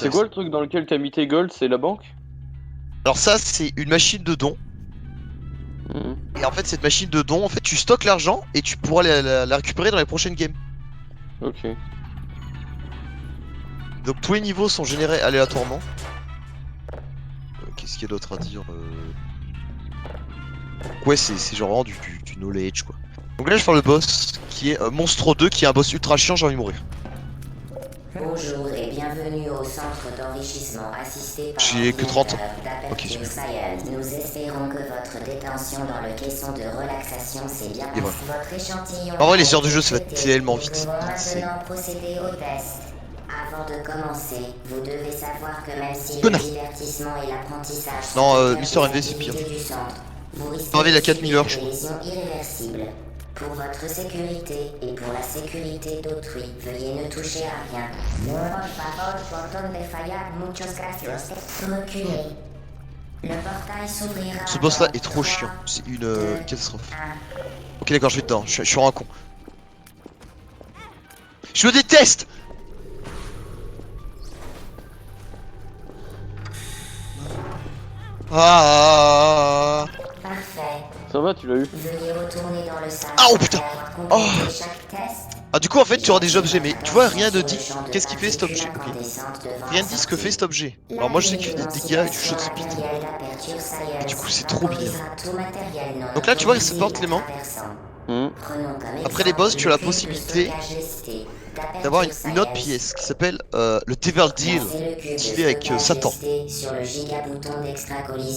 C'est quoi le truc dans lequel t'as mis tes golds? C'est la banque? Alors ça, c'est une machine de dons. Mhm. Et en fait, cette machine de dons, en fait, tu stockes l'argent et tu pourras la récupérer dans les prochaines games. Ok. Donc tous les niveaux sont générés aléatoirement. Qu'est-ce qu'il y a d'autre à dire Ouais, c'est genre vraiment du knowledge quoi. Donc là, je vais faire le boss qui est Monstro 2, qui est un boss ultra chiant, j'ai envie de mourir. Bonjour et bienvenue au centre d'enrichissement assisté par J'ai que 30 ans. Ok, d'Aperture super. Science. Nous espérons que votre détention dans le caisson de relaxation s'est bien Et passée. voilà. Votre échantillon. En vrai, les a heures du été jeu, ça va traité. tellement Nous vite. pouvons C'est maintenant procéder au test. Avant de commencer, vous devez savoir que même si Connard. le divertissement et l'apprentissage Non, sont au cœur Mister des MV, c'est pire. activités du centre, vous risquez Pavé, il a de 4000 subir heures, je des crois. lésions irréversibles. Pour votre sécurité et pour la sécurité d'autrui, veuillez ne toucher à rien. Por favor, botón de fallar, muchos gracias. Reculez. Le portail s'ouvrira. Ce boss là dans est trop 3, chiant. C'est une 2, catastrophe. 1. Ok, d'accord, je vais dedans. Je suis un con. Je me déteste. Ah. Parfait. Ça va, tu l'as eu? Veuillez retourner dans le sac. Ah, oh, putain. Après avoir complété chaque test. Ah, du coup, en fait, tu auras des objets, mais tu vois, rien ne dit Attention sur le champ de qu'est-ce qu'il fait cet objet. particule Ok. incandescente devant Rien la ne dit ce que sortie. fait cet objet. Alors, moi, je sais qu'il fait des dégâts et du shot speed. Et du coup, c'est trop bien. Donc Donc là, tu vois, il se porte les mains. Mhm. Après les boss, tu as la possibilité d'avoir une autre pièce qui s'appelle le Devil Deal, stylé avec Satan.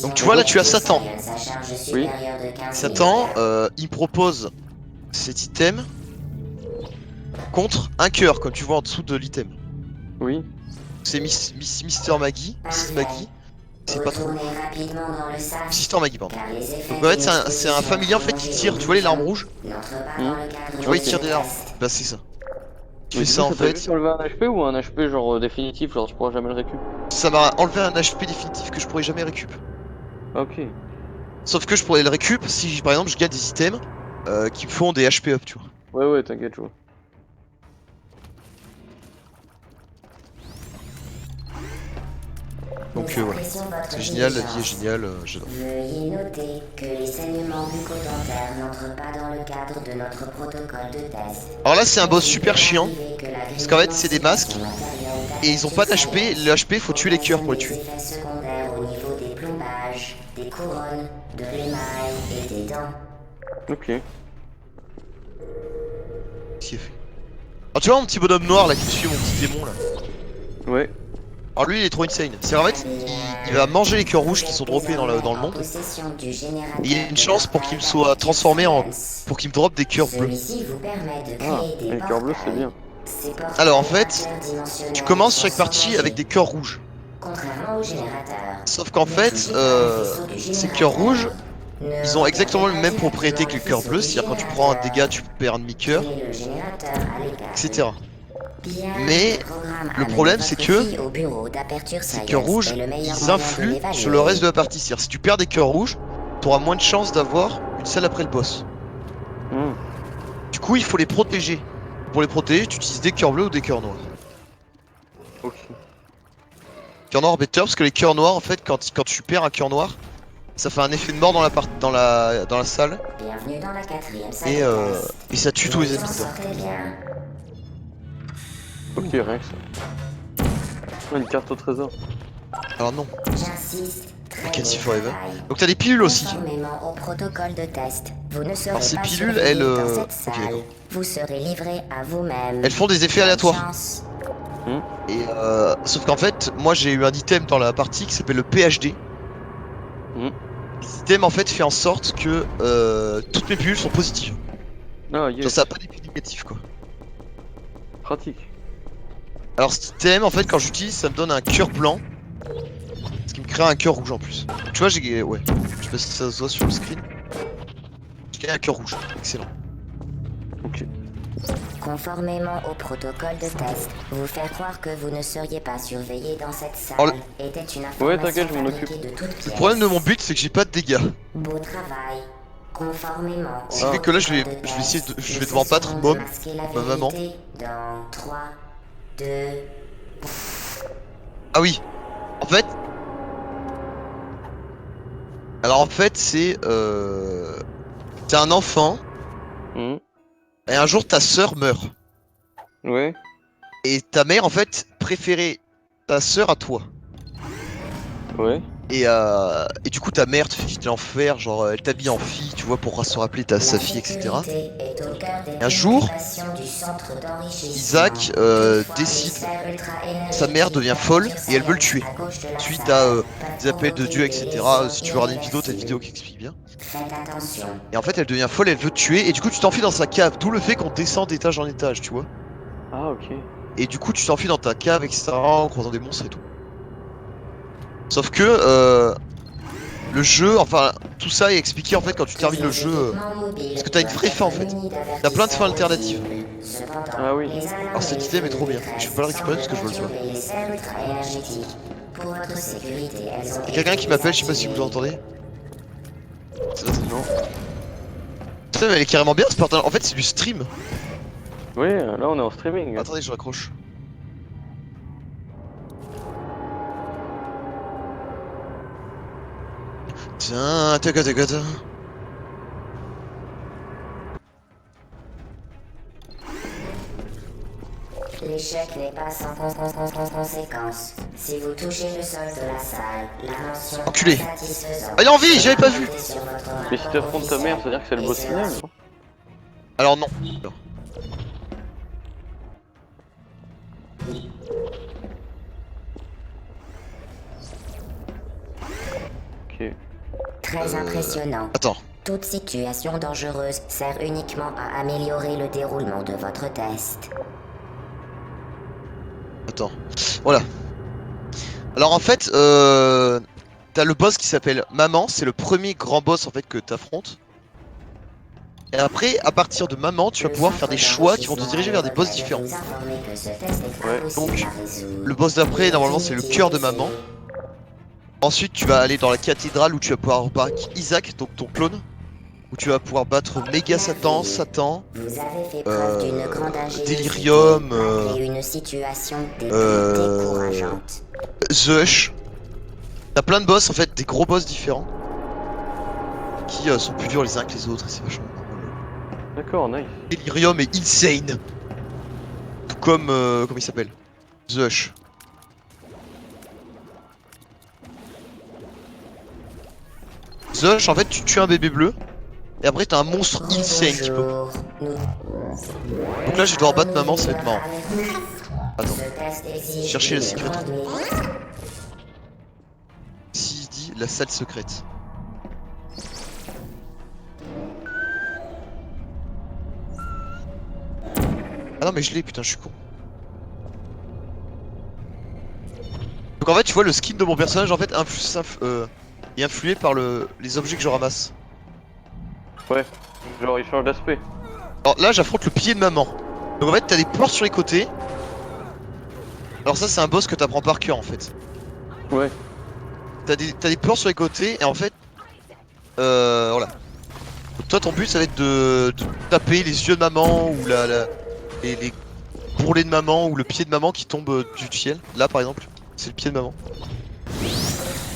Donc tu vois là, tu as Satan. Oui. Satan, il propose cet item contre un cœur, comme tu vois en dessous de l'item. Oui. C'est Mister Maggie, Mrs Maggie, c'est pas trop. Sister Maggie, pardon. Donc en fait, c'est un familier en fait qui tire, tu vois les larmes rouges? Tu vois, il tire des larmes. Bah c'est ça. Tu Mais fais du ça coup, en ça t'a fait. juste enlevé un HP ou un HP genre définitif, genre tu pourras jamais le récup? Ça m'a enlevé un HP définitif que je pourrais jamais récup. Ok. Sauf que je pourrais le récup si par exemple je gagne des items qui me font des HP up, tu vois. Ouais, ouais, t'inquiète, je vois. Donc voilà. C'est génial, la vie est géniale, j'adore. Veuillez noter que les saignements bucco-dentaires n'entrent pas dans le cadre de notre protocole de test. Alors là c'est un boss super chiant, parce qu'en fait c'est des masques, et ils ont pas d'HP, le HP faut tuer les cœurs pour les tuer. Effets secondaires au niveau des plombages, des couronnes, de l'émail et des dents. Ok. Qu'est-ce qu'il a fait? Alors tu vois mon petit bonhomme noir là qui me suit, mon petit démon là. Ouais. Alors lui il est trop insane. C'est en fait, il va manger les cœurs rouges qui sont droppés dans le monde. Et il y a une chance pour qu'il me soit transformé en... pour qu'il me drop des cœurs bleus. Celui-ci vous permet de Ah, créer des les cœurs bleus, c'est portails. bien. Ces portails Alors en fait, interdimensionnels tu commences sont chaque partie sauvagés, avec des cœurs rouges. contrairement aux générateurs. Sauf qu'en fait, ces cœurs rouges, ils ont exactement les mêmes propriétés que les cœurs bleus, c'est-à-dire quand tu prends un dégât, tu perds un demi-cœur, etc. Mais le problème, c'est que ces cœurs rouges, ils influent sur le reste de la partie. C'est-à-dire si tu perds des cœurs rouges, tu auras moins de chances d'avoir une salle après le boss. Mhm. Du coup, il faut les protéger. Pour les protéger, tu utilises des cœurs bleus ou des cœurs noirs. Ok. Cœur noir better parce que les cœurs noirs, en fait, quand tu perds un cœur noir, ça fait un effet de mort dans la salle. Bienvenue dans la quatrième salle Et, de test. et ça tue tous les Vous en ennemis. sortez bien. Ok, rien que ça. Ouais, une carte au trésor. Alors non. J'insiste. Très Vacancy bon Forever. travail. Donc t'as des pilules aussi. Conformément au protocole de test, vous ne serez Alors, ces pas pilules, surveillé elles, dans cette ok, salle. d'accord. Vous serez livré à vous-même. Elles font des effets Bonne aléatoires. chance. Et sauf qu'en fait, moi j'ai eu un item dans la partie qui s'appelle le PhD. Mhm. Cet item en fait fait en sorte que toutes mes pilules sont positives. Ah, Genre yes. ça a pas d'effet négatif quoi. Pratique. Alors cet item en fait quand j'utilise ça me donne un cœur blanc. Ce qui me crée un cœur rouge en plus. Donc, tu vois j'ai... Ouais. Je sais pas si ça se voit sur le screen. J'ai un cœur rouge. Excellent. Ok. Conformément au protocole de test, vous faire croire que vous ne seriez pas surveillé dans cette salle Oh, était une Ouais, information t'inquiète, je m'en fabriquée de toutes pièces. Le problème de mon but c'est que j'ai pas de dégâts. Beau travail. Conformément Ce qui au fait que là, je vais protocole de essayer de- test, je vais nous devoir battre cesserons Mom, de masquer la ma maman. vérité Dans 3, 2... Ah oui, en fait. Alors en fait, t'es un enfant Hmm. et un jour ta sœur meurt. Ouais. Et ta mère en fait préférait ta sœur à toi. Ouais. Et du coup ta mère te fait quitter l'enfer, genre elle t'habille en fille, tu vois, pour se rappeler sa La fille, etc. sécurité est au cœur des Et un jour, préoccupations du centre d'enrichissement. Isaac Toutefois, les décide, serres sa mère ultra-énergétiques devient folle capturent et elle veut le Samus tuer. à gauche de la Suite à salle. Pas des de appels de Dieu, probité des etc. lésions Si tu veux regarder une vidéo, t'as une vidéo irréversibles. qui explique bien. Faites attention. Et en fait elle devient folle, elle veut te tuer, et du coup tu t'enfuis dans sa cave, d'où le fait qu'on descend d'étage en étage, tu vois. Ah, ok. Et du coup tu t'enfuis dans ta cave, etc. en croisant des monstres et tout. Sauf que le jeu, enfin tout ça est expliqué en fait quand tu Tous termines le les jeu. équipements mobiles Parce que t'as une doivent vraie fin en être fait. munis T'as plein de fins d'avertisseurs alternatives. audibles. Cependant, Ah oui. les alarmes Alors cet et item est feux trop de bien. Je peux pas le détresse récupérer parce que je veux le semblent soin. perturber les serres ultra-énergétiques. Pour votre sécurité, elles ont Il y a quelqu'un été qui m'appelle, je sais pas si vous désactivées. l'entendez. C'est là, Non. putain, mais elle est carrément bien ce partage. En fait, c'est du stream. Oui, là on est en streaming. Attendez, je raccroche. Tiens, tac, tac, tac. L'échec n'est pas sans conséquence. Si vous touchez le sol de la salle, la mention Enculé. insatisfaisante Ah, il est en vie, j'avais pas sera vu. notée sur votre Mais si rapport t'affrontes ta mère, officiel c'est-à-dire que c'est le et boss sera final, non? Alors non. Ok. très impressionnant. Attends. Toute situation dangereuse sert uniquement à améliorer le déroulement de votre test. Attends. Voilà. Alors en fait, t'as le boss qui s'appelle Maman. C'est le premier grand boss en fait que t'affrontes. Et après, à partir de Maman, tu vas Le pouvoir faire des centre choix qui vont te d'enrichissement diriger a vers le des boss regret de différents. vous informer que ce test est Ouais, impossible donc, à résoudre. Le boss d'après, Il est normalement, c'est le inutile cœur de d'essayer. Maman. Ensuite, tu vas aller dans la cathédrale où tu vas pouvoir battre Isaac, donc ton clone. Où tu vas pouvoir battre Méga Satan, Satan, Vous avez fait preuve d'une grande ingéniosité Delirium, malgré une situation des plus euh, décourageante. The Hush. T'as plein de boss en fait, des gros boss différents. Qui sont plus durs les uns que les autres, et c'est vachement drôle. D'accord, nice. Delirium est insane. Tout comme, comment il s'appelle? The Hush. The Hush, en fait, tu tues un bébé bleu. Et après, t'as un monstre insane qui pop. Bonjour. Donc là, je vais devoir battre maman, ça va être marrant. Attends. Ce test exige Cherchez le une secret. grande mise. S'il dit la salle secrète. Ah non, mais je l'ai, putain, je suis con. Donc en fait, tu vois, le skin de mon personnage, en fait, est influé par les objets que je ramasse. Ouais. Genre il change d'aspect. Alors là, j'affronte le pied de maman. Donc en fait, t'as des portes sur les côtés. Alors ça, c'est un boss que t'apprends par cœur, en fait. Ouais. T'as des portes sur les côtés, et en fait... voilà. Donc toi, ton but, ça va être de taper les yeux de maman, ou les bourrelets de maman, ou le pied de maman qui tombe du ciel. Là, par exemple, c'est le pied de maman.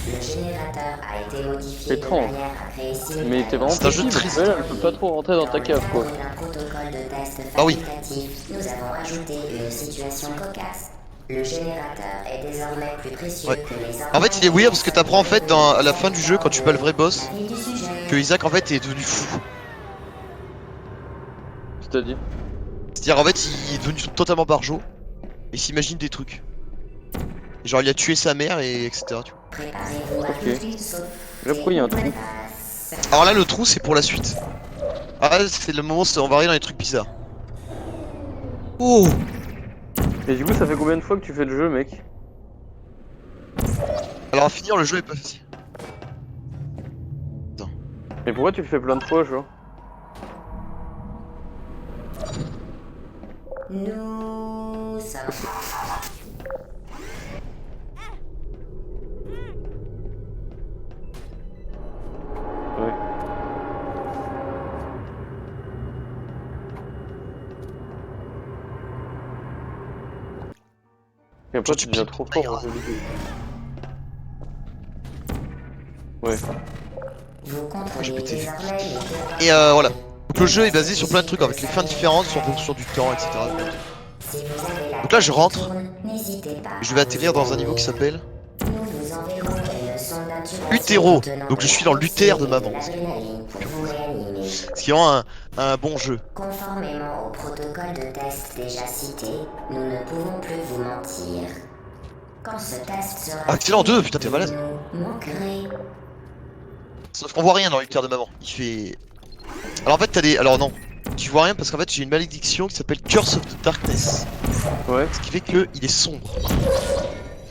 Le générateur a été modifié de Étrange. manière à créer Mais t'es vraiment C'est un jeu petit, triste. elle peut pas trop rentrer dans ta cave quoi. Dans le cadre d'un protocole de test Ah oui. facultatif, nous avons ajouté une situation cocasse. Le générateur est désormais plus précieux Ouais. que les En fait, il est weird parce que t'apprends en fait à la fin du jeu, quand tu bats le vrai boss, La ville du sujet. que Isaac en fait est devenu fou. C'est-à-dire. C'est-à-dire en fait, il est devenu totalement barjot et s'imagine des trucs. Et genre, il a tué sa mère et etc. Tu vois. Préparez-vous à Ok. toute une sauce. Là pourquoi il y a un trou? Alors là, le trou, c'est pour la suite. Ah, c'est le moment où on va arriver dans les trucs bizarres. Oh! Et du coup ça fait combien de fois que tu fais le jeu mec? Alors à finir, le jeu est pas facile. Et pourquoi tu le fais plein de fois genre? Nous sommes. Ouais. Y a fois, tu tu deviens piques, trop ça fort ira. en jeu vidéo. Ouais. Vous J'ai contrôlez pété. désormais les deux Et voilà. Donc le jeu est basé sur plein de trucs avec les fins différentes en fonction du temps, etc. Si vous avez la Donc là, je tête qui rentre. tourne, n'hésitez pas Je à vais vous atterrir dans un niveau qui éloigner. s'appelle Nous vous enverrons une sonde d'inturation Utéro. contenant Donc de je la suis dans l'utère de toxine et maman. de l'adrénaline pour vous réanimer. Ce qui rend un bon jeu. Conformément au protocole de test déjà cité, nous ne pouvons plus vous mentir. Quand ce test sera Excellent fini, 2, putain t'es malade. vous nous manquerez. Sauf qu'on voit rien dans l'utère de maman. Il fait... Alors en fait t'as des... Alors non. Tu vois rien parce qu'en fait j'ai une malédiction qui s'appelle Curse of the Darkness. Ouais, Ce qui fait que il est sombre.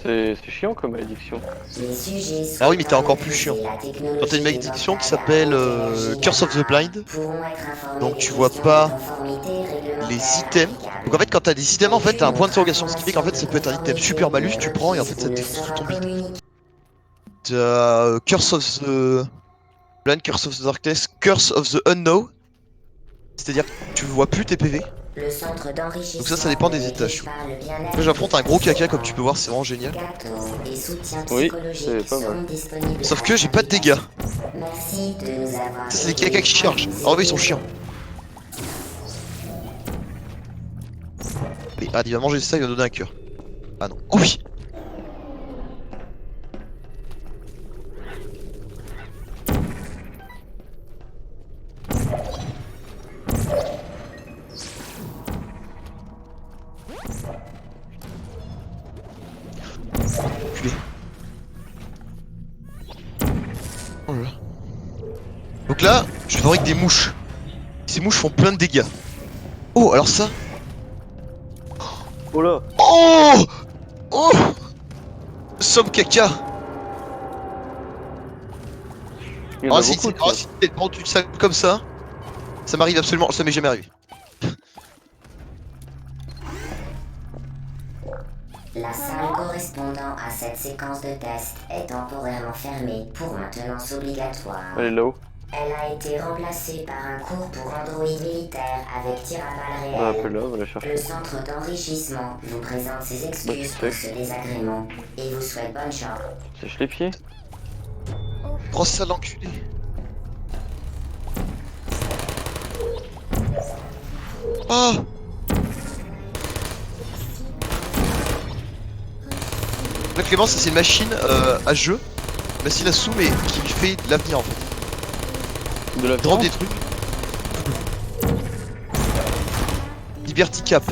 c'est chiant comme addiction. Les sujets Ah oui mais t'es souhaitant encore plus maîtriser chiant. la technologie Quand t'as une des malédiction qui portables à s'appelle haute Curse of the énergie Blind. pourront être informés Donc des tu vois questions pas de conformité les réglementaire items. applicables. Donc en fait quand t'as des items en fait t'as un point Aucune d'interrogation. Ce qui fait qu'en fait ça peut être un item super malus, tu prends et en fait ça te défonce tout ton build. T'as Curse of the Blind, Curse of the Darkness, Curse of the Unknown. C'est-à-dire que tu vois plus tes PV. Le centre d'enrichissement Donc ça dépend des ne étages. néglige pas le bien-être Là j'affronte un gros des caca comme participants. tu peux voir, c'est vraiment génial. Gâteaux et soutien Oui, psychologique c'est pas mal. seront disponibles Sauf à que j'ai pas de dégâts. Merci de nous avoir Ça c'est des aidés caca qui à chargent. vous Alors eux ils sont aider. chiants. Mais ah, il va manger ça, il va donner un cœur. Ah non. Oh oui. Enculé. Oh là là. Donc là, je fabrique des mouches. Ces mouches font plein de dégâts. Oh, alors ça. Oh là! Oh. Oh. Somme caca. Il y en a Ah si, beaucoup de ah, ça. si t'es pendu de ça comme ça m'arrive absolument, ça m'est jamais arrivé. La salle correspondant à cette séquence de test est temporairement fermée pour maintenance obligatoire. Elle est là-haut. Elle a été remplacée par un cours pour androïdes militaires avec tir à balles On va réelles. appeler là, on va la chercher. Le centre d'enrichissement vous présente ses excuses Bah, pour tu sais. ce désagrément et vous souhaite bonne chance. Sèche les pieds. Grosse sale enculé. Oh. Là Clément ça c'est une machine à jeu. Machine à sous mais qui fait de l'avenir en fait. De la Drop des trucs. Liberty Cap.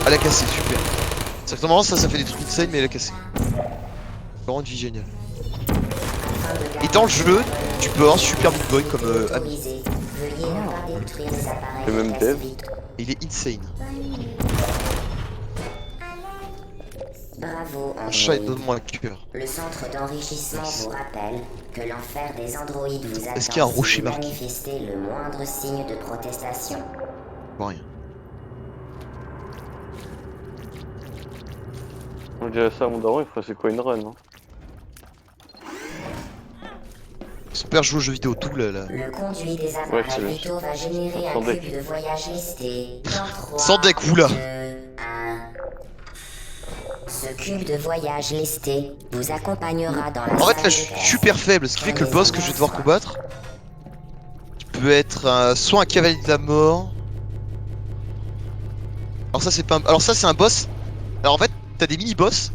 Elle a cassé, super. C'est que normalement ça fait des trucs insane mais elle a cassé. Vraiment une vie géniale. Et dans le jeu, tu peux avoir Super Big Boy comme ami. Autorisé. Veuillez ne pas détruire les appareils Et même de Dev. test vite. Et il est insane. Bravo, Un chat et Android. donne-moi un cœur. Le centre d'enrichissement vous rappelle que l'enfer des androïdes vous attend Est-ce qu'il y a un si rocher vous marqué? manifestez le moindre signe de protestation. Je vois rien. On dirait ça à mon daron, il ferait c'est quoi une run, hein. Son père joue aux jeux vidéo tout là. Le conduit des appareils c'est le- vitaux va générer un sans deck. cube de voyage listé. Dans 3, Sans deck, oula. 2, 1. Ce cube de voyage listé vous accompagnera dans la En fait salle là je de suis test. super faible, ce qui fait que le boss que je vais devoir combattre peut être soit un cavalier de la mort. Alors ça c'est pas un... Alors ça c'est un boss. Alors en fait t'as des mini-boss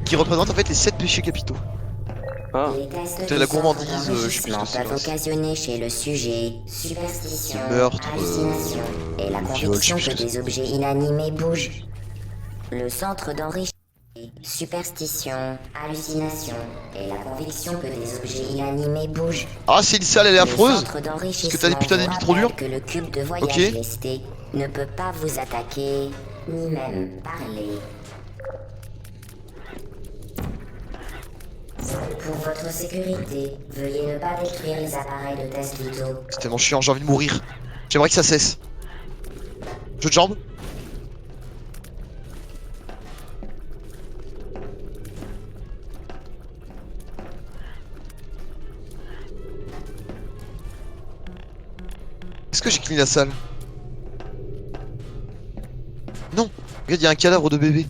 qui représentent en fait les 7 péchés capitaux. Ah, Les tests C'est la du gourmandise, centre je sais plus ce que c'est, d'enrichissement peuvent là. occasionner chez le sujet superstition, Meurtre, hallucination et la viol, conviction je sais que plus ce des objets inanimés bougent. Le centre d'enrichissement, superstition, hallucination et la conviction que des objets inanimés bougent. Ah c'est une salle elle est affreuse. Parce que t'as des putains d'ennemis trop durs. Que le cube de voyage Ok. lesté ne peut pas vous attaquer, ni même parler. Pour votre sécurité, veuillez ne pas détruire les appareils de test vitaux. C'est tellement chiant, j'ai envie de mourir. J'aimerais que ça cesse. Jeu de jambes. Est-ce que j'ai clean la salle? Regarde, il y a un cadavre de bébé.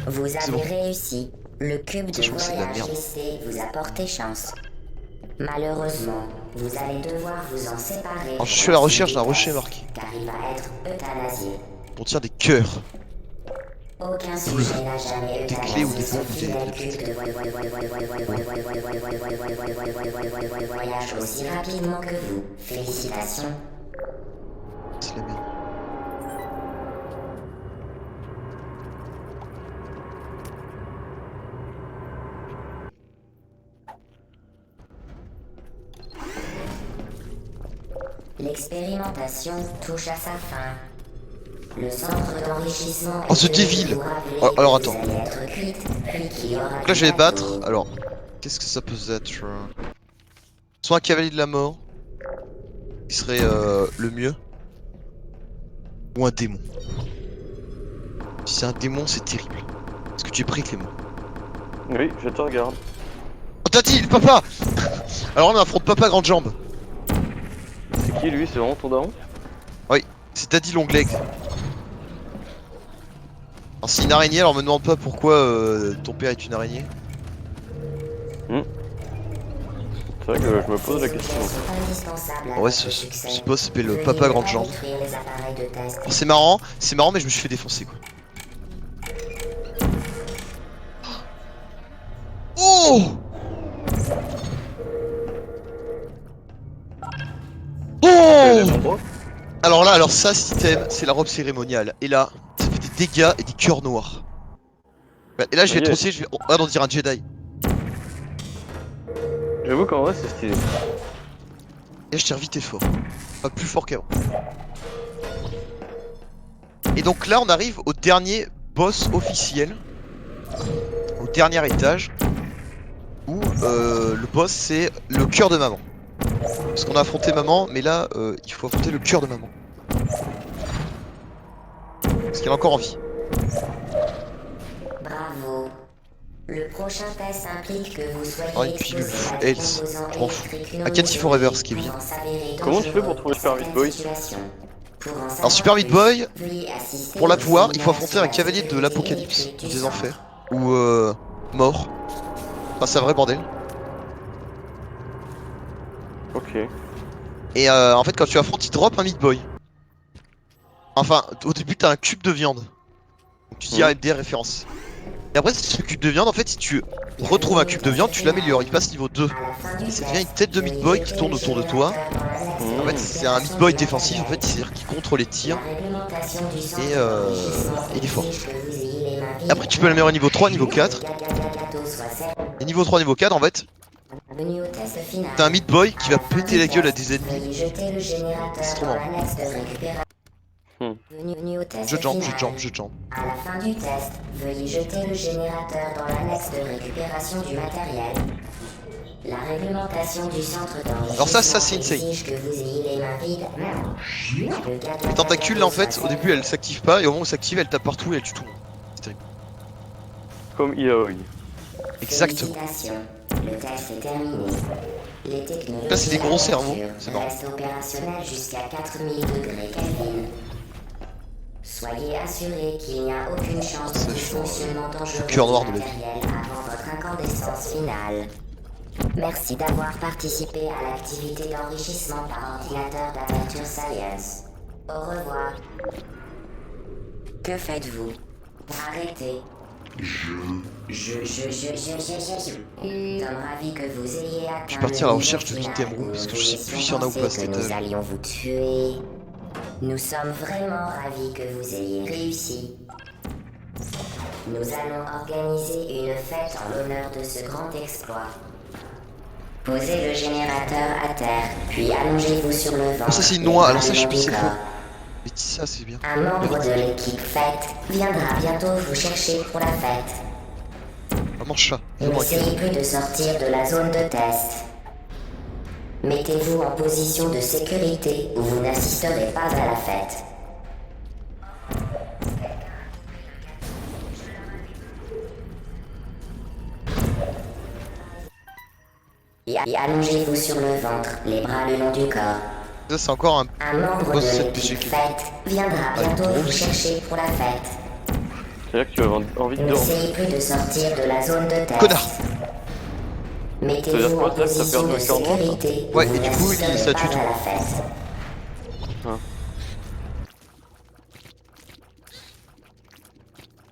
Vous C'est avez bon. réussi. Le cube de Ça, je trouve que c'est de la voyage merde. listé vous a porté chance. Malheureusement, vous allez devoir vous en séparer. Alors, je suis à la recherche d'un rocher marqué. Car il va être euthanasié. On tire des cœurs. Aucun sujet n'a jamais Des clés ou des euthanasié ce bombes, des- fidèle cube de voyage aussi rapidement que vous. Félicitations. C'est la merde. L'expérimentation touche à sa fin. Le centre d'enrichissement. Oh, ce dévil. Oh, alors, attends. Donc là, je vais les battre. Alors, qu'est-ce que ça peut être? Soit un cavalier de la mort, qui serait le mieux, ou un démon. Si c'est un démon, c'est terrible. Est-ce que tu es prêt, Clément? Oui, je te regarde. Oh, t'as dit, le papa. Alors, on affronte papa grande jambe. C'est qui lui? C'est vraiment ton daron? C'est Daddy Longleg. Alors, c'est une araignée, alors me demande pas pourquoi ton père est une araignée. C'est vrai que je me pose la question. Ouais, ce boss s'appelle le Papa Grande Jambe. Alors, c'est marrant, mais je me suis fait défoncer, quoi. Oh! Oh! Alors là, alors ça, si t'aimes, c'est la robe cérémoniale. Et là, ça fait des dégâts et des cœurs noirs. Et là, je vais être aussi, je vais... Ah, on dirait un Jedi. J'avoue qu'en vrai c'est stylé. Et là, je tire vite et fort. Pas plus fort qu'avant. Et donc là, on arrive au dernier boss officiel. Au dernier étage. Où le boss, c'est le cœur de maman. Parce qu'on a affronté maman, mais là, il faut affronter le cœur de maman. Parce qu'elle est encore en vie. Bravo. Le prochain test implique que vous soyez Ah, une pilule. exposé à des Health. composants Je m'en fous. électriques non À Cathy Forever, ce qui est pouvant bien. s'avérer Comment tu fais pour dangereux trouver Super dans Meat Boy? certaines situations. Pour en Alors savoir Super Meat plus, Boy, veuillez assister pour au l'avoir, il faut séminaire affronter sur un la cavalier de sécurité l'apocalypse, électrique ou du des centre. enfers, ou mort. Enfin, c'est un vrai bordel. Ok. Et en fait, quand tu affrontes, il drop un Meat Boy. Enfin, au début, t'as un cube de viande. Donc tu dis AMD référence. Et après, ce cube de viande, en fait, si tu retrouves un cube de viande, tu l'améliores. Il passe niveau 2. Et ça devient une tête de Meat Boy qui tourne autour de toi. En fait, c'est un Meat Boy défensif, en fait, c'est-à-dire qui contre les tirs. Et il est fort. Et après, tu peux l'améliorer niveau 3, niveau 4. Et niveau 3, niveau 4, en fait, t'as un Meat Boy qui va péter la gueule à des ennemis. C'est trop marrant. Je jump. À la fin du test, veuillez jeter le générateur dans l'annexe de récupération du matériel. La réglementation du centre d'enrichissement Alors ça, c'est insane. exige que vous ayez les mains vides. Les tentacules, là, en fait, au début, elles s'activent pas. Et au moment où s'activent, elles tapent partout et elles tuent tout le monde. C'est terrible. Comme Yaoi. Exactement. Félicitations, le test est terminé. Les technologies Là, c'est des gros cerveaux, Armature c'est marrant. restent opérationnelles jusqu'à 4000 degrés Kelvin. Soyez assurés qu'il n'y a aucune chance de C'est dysfonctionnement dangereux le cœur noir du de la vie. matériel avant votre incandescence finale. Merci d'avoir participé à l'activité d'enrichissement par ordinateur d'Aperture Science. Au revoir. Que faites-vous? Arrêtez. Je sommes ravi que vous ayez atteint. Je vais partir à la le recherche niveau de final l'item room, où parce que nous je sais plus s'il y en a ou laissions pas, penser cet que nous étage. allions vous tuer. Nous sommes vraiment ravis que vous ayez réussi. Nous allons organiser une fête en l'honneur de ce grand exploit. Posez le générateur à terre, puis allongez-vous sur le ventre. Ah, ça, c'est une et noix, alors ça, je sais bras plus, c'est du faux. corps. Mais ça, c'est bien. Un membre de l'équipe fête viendra bientôt vous chercher pour la fête. Maman chat. Vraiment, N'essayez plus de sortir de la zone de test. Mettez-vous en position de sécurité où vous n'assisterez pas à la fête. Et allongez-vous sur le ventre, les bras le long du corps. ça, c'est encore un Un membre boss de 7 l'équipe PG. fête viendra bientôt vous chercher pour la fête. C'est-à-dire que tu as envie de dormir. N'essayez plus de sortir de la zone de test. Connard. Mettez-vous C'est-à-dire quoi, en ça, ça position perd de le cœur noir, ça sécurité. Ouais, Vous et du coup, il n'assisterez ça pas tue tout. à la fête.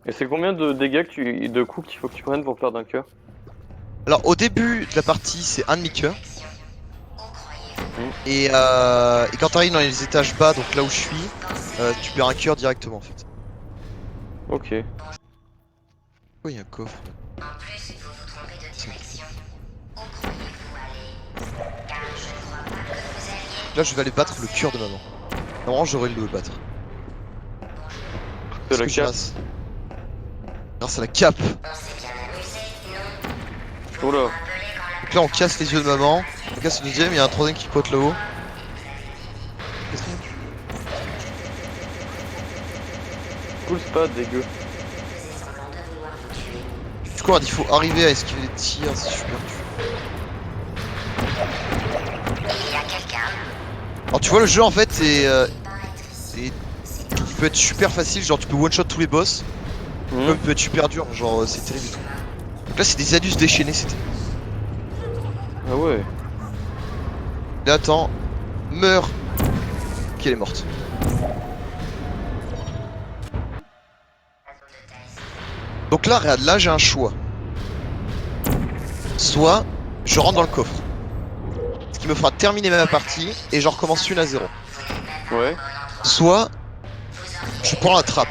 Et c'est combien de dégâts de coups qu'il faut que tu prennes pour perdre un cœur? Alors au début de la partie c'est un demi-cœur. Et quand t'arrives dans les étages bas, donc là où je suis, tu perds un cœur directement en fait. Ok. Oh, il y a un coffre. En plus, vous vous trompez de direction. Où croyez-vous aller? Car je ne crois pas que vous alliez. Là je vais aller battre le cœur de maman. Normalement j'aurais le battre. C'est Parce la que carte. grâce à la cape. On s'est bien amusé, non? Oula. Rappelez quand la Donc là on casse les yeux de maman. On casse le deuxième, il y a un troisième qui pote là-haut. Qu'est-ce que c'est? Cool, c'est pas dégueu. faisait semblant de vouloir vous tuer. Du coup il faut arriver à esquiver les tirs, c'est super dur. Il y a quelqu'un. Alors tu vois le jeu en fait c'est Paraître ici. il peut être super facile, genre tu peux one shot tous les boss. Comme il peut être super dur, genre c'est terrible et tout. Donc là c'est des adus déchaînés, c'était. Ah ouais. Là attends, meurs. Ok, elle est morte. Donc là regarde, là j'ai un choix. Soit je rentre dans le coffre, ce qui me fera terminer ma partie et j'en recommence une à zéro. Ouais. Soit je prends la trappe,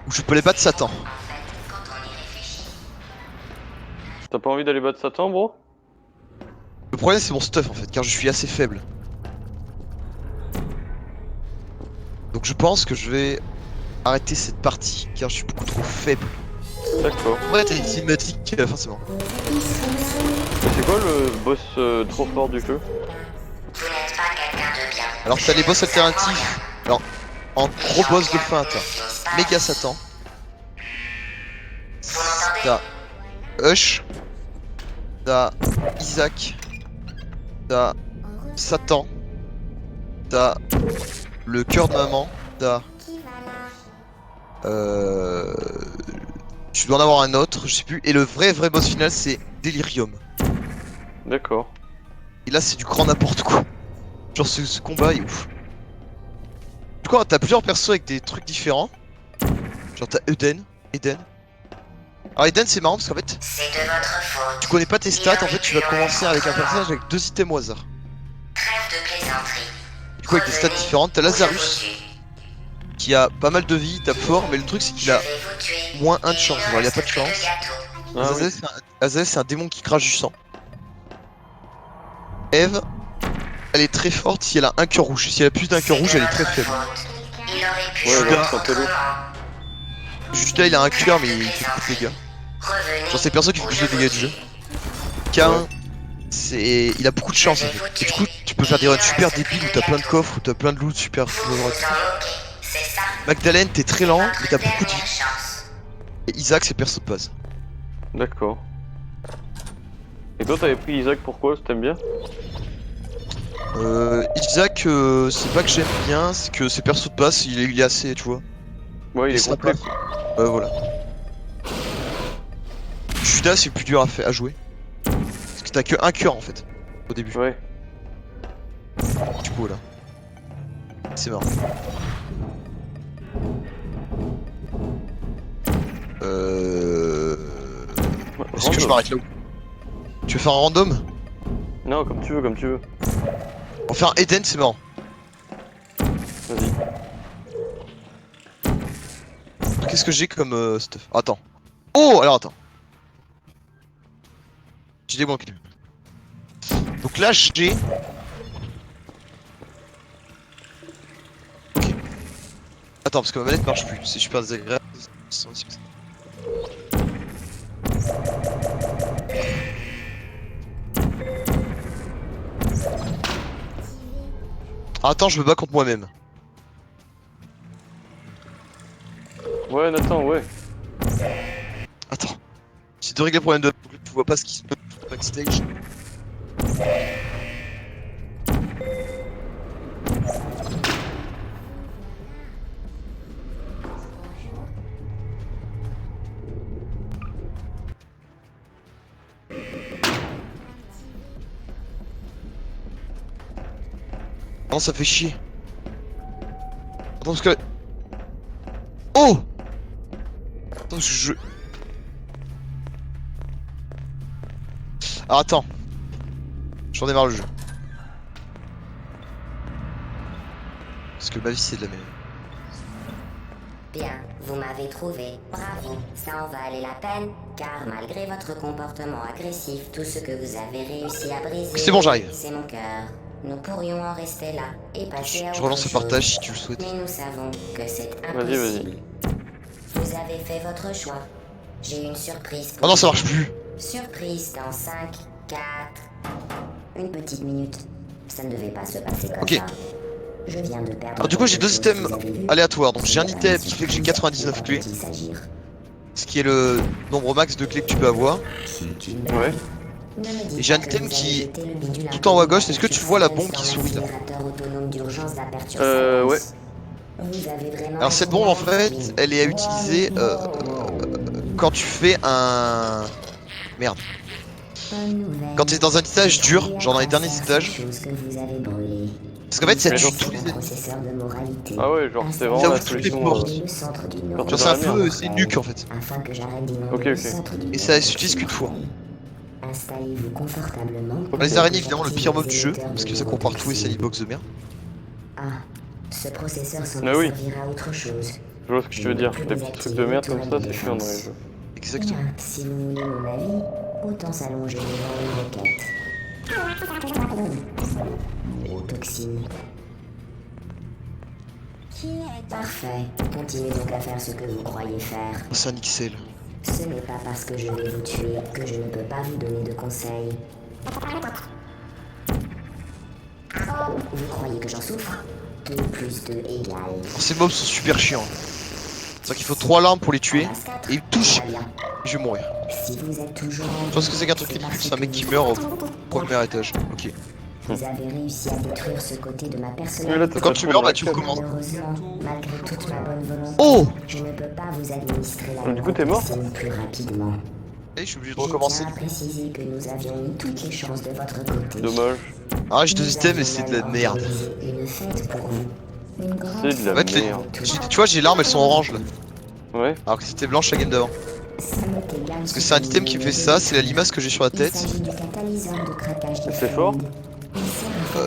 ou je peux les battre Satan. T'as pas envie d'aller battre Satan, bro? Le problème c'est mon stuff en fait, car je suis assez faible. Donc je pense que je vais arrêter cette partie, car je suis beaucoup trop faible. D'accord. Ouais, t'as une cinématique, forcément. Et c'est quoi le boss trop fort du jeu? Vous n'êtes pas quelqu'un de bien. Alors t'as les boss alternatifs. Alors, en gros boss de fin, t'as Méga Satan. T'as Hush. T'as Isaac. T'as Satan. T'as le cœur de maman. T'as... Tu dois en avoir un autre, je sais plus. Et le vrai boss final c'est Delirium. D'accord. Et là c'est du grand n'importe quoi. Genre ce combat est ouf. Du coup t'as plusieurs persos avec des trucs différents. Genre t'as Eden. Alors Eden c'est marrant parce qu'en fait C'est de votre faute. tu connais pas tes stats, en fait tu vas commencer avec un personnage avec 2 items au hasard. Trêve de plaisanterie. Du coup avec des stats différentes, t'as Lazarus qui a pas mal de vie, il tape fort, mais le truc c'est qu'il a moins 1 de chance, genre il a pas de chance. Ah, oui. Azazel c'est un démon qui crache du sang. Eve, elle est très forte si elle a un cœur rouge, si elle a plus d'un cœur rouge elle est très faible. Ouais, Judas. là, c'est un peu lourd. Judas il a un cœur mais il fait beaucoup de dégâts. Genre c'est le perso qui fait plus de dégâts du jeu. Cain, c'est... il a beaucoup de chance en fait. Et du coup tu peux faire des runs super débiles où t'as plein de coffres, où t'as plein de loot super... Magdalene t'es très lent mais t'as beaucoup de vie. Et Isaac c'est le perso de base. D'accord. Et toi t'avais pris Isaac pourquoi? T'aimes bien? Isaac c'est pas que j'aime bien, c'est que c'est perso de base, il est assez, tu vois. Ouais, il est sympa. complet. Voilà. Judas c'est plus dur à jouer. Parce que t'as que un cœur en fait, au début. Ouais. Du coup là. C'est marrant. Est-ce que je m'arrête là où? Tu veux faire un random? Non, comme tu veux, comme tu veux. On va faire un Eden, c'est marrant. Vas-y. Qu'est-ce que j'ai comme stuff? Attends. Oh, alors attends. J'ai des bons clips. Donc là j'ai... Ok. Attends, parce que ma manette marche plus, c'est super désagréable. Attends, je me bats contre moi-même. Ouais, Nathan, ouais. Attends. J'ai de régler le problème de... Tu vois pas ce qui se passe backstage. Non, ça fait chier. Attends, parce que... Oh! Attends, parce que je... Ah, attends. Je redémarre le jeu. Parce que ma vie, c'est de la merde. Bien, vous m'avez trouvé. Bravo, ça en valait la peine, car malgré votre comportement agressif, tout ce que vous avez réussi à briser... C'est bon, j'arrive. C'est mon cœur. Nous pourrions en rester là et passer à Je autre relance le chose. partage si tu le souhaites. Mais nous savons que c'est Vas-y, impossible. Vous avez fait votre choix. J'ai une surprise pour Oh non, ça vous. marche plus. Surprise dans 5, 4... Une petite minute. Ça ne devait pas se passer comme Ok. ça. Je viens de perdre... Alors, du coup, j'ai quelque 2 chose, items vous avez vu? aléatoires. Donc, j'ai un item qui fait que j'ai 99 clés. Il s'agir. Ce qui est le nombre max de clés que tu peux avoir. Ouais. Et j'ai un item qui... Tout en haut à gauche, est-ce que tu vois la bombe qui sourit là? Ouais. Alors cette bombe en fait, elle est à utiliser quand tu fais un... Merde. Quand tu es dans un étage dur, genre dans les derniers étages. Parce qu'en fait ça tue tous les ennemis. Ah ouais, genre c'est Ça vraiment la ouvre toutes les solution. portes. Quand Genre t'es c'est un dans la peu... merde. c'est nuque en fait. Ok, Et ça s'utilise qu'une fois. Installez-vous confortablement. Les araignées évidemment le pire mob du jeu, parce que ça compare tout et c'est une box de merde. Ah, ce processeur semble Ah oui. servir à autre chose. Je vois ce que tu veux dire. Les petits trucs de merde comme ça, c'est chiant dans les jeux. Exactement. Bien, si vous voulez mon avis, autant s'allonger devant une requête. Neurotoxine. Parfait. Continuez donc à faire ce que vous croyez faire. Oh, c'est un XL. Ce n'est pas parce que je vais vous tuer que je ne peux pas vous donner de conseils. Vous croyez que j'en souffre? 2 plus 2 égale... Alors, ces mobs sont super chiants. C'est-à-dire qu'il faut 3 larmes pour les tuer. Et ils me touchent. Très bien. Et je vais mourir. Si vous êtes toujours... Je pense que c'est qu'un truc ridicule, c'est un mec qui meurt au premier étage. Ok. Vous avez réussi à détruire ce côté de ma Mais là, personnalité. t'as Quand pas tu trop meurs, de bah tu réaction. recommences. Malheureusement, malgré toute ma bonne volonté, Oh! je ne peux pas vous administrer la Du coup, t'es mort? neurotoxine plus rapidement. Et je suis obligé de Je recommencer. tiens à préciser que nous avions mis toutes les chances de votre côté. Dommage. Ah, j'ai 2 Nous items et avons c'est de la même merde. organisé une fête pour vous. Une grande C'est de la En fait, les- merde. tu vois, j'ai l'arme, elles sont oranges là. Ouais. Alors que c'était blanche la game d'avant. Parce que c'est un item qui me fait ça, c'est la limace que j'ai sur la tête. C'est fort?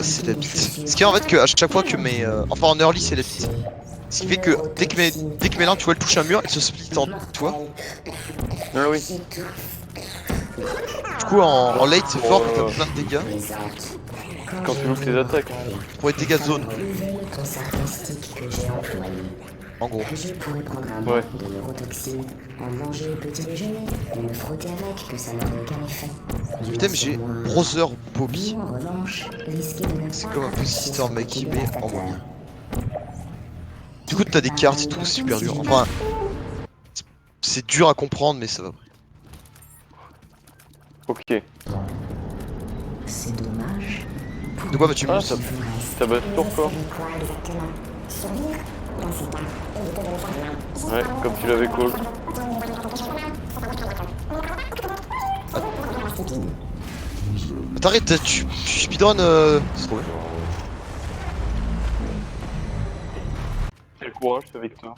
C'est la bite. Ce qui est en fait que à chaque fois que mes... Enfin en early c'est la bite. Ce qui fait que dès que mes larmes, tu vois, elles touchent un mur, elles se split en... Tu vois? Ah oui. Du coup en late c'est fort quand t'as plein de dégâts. Quand tu loupes tes attaques. Pour les dégâts de zone, ton sarcastique que j'ai employé. en gros. Je pourrais prendre un Ouais. bain de neurotoxine, en manger au petit déjeuner, et me frotter avec, que ça n'aurait aucun effet. Du Putain moins mais sur j'ai moi. Brother Bobby. Vous, en revanche, risquez de ne C'est pas comme un peu apprécier Sister ce côté Maggie mais en dévastateur. moins. Du coup t'as des cartes et tout, c'est super dur. Enfin... C'est dur à comprendre mais ça va. Ok. C'est dommage. De quoi vas-tu Ah, me ça ça bat toujours fort. Ouais, comme tu l'avais call. T'arrêtes, tu speedrun c'est trop bien. Quel courage, c'est avec toi.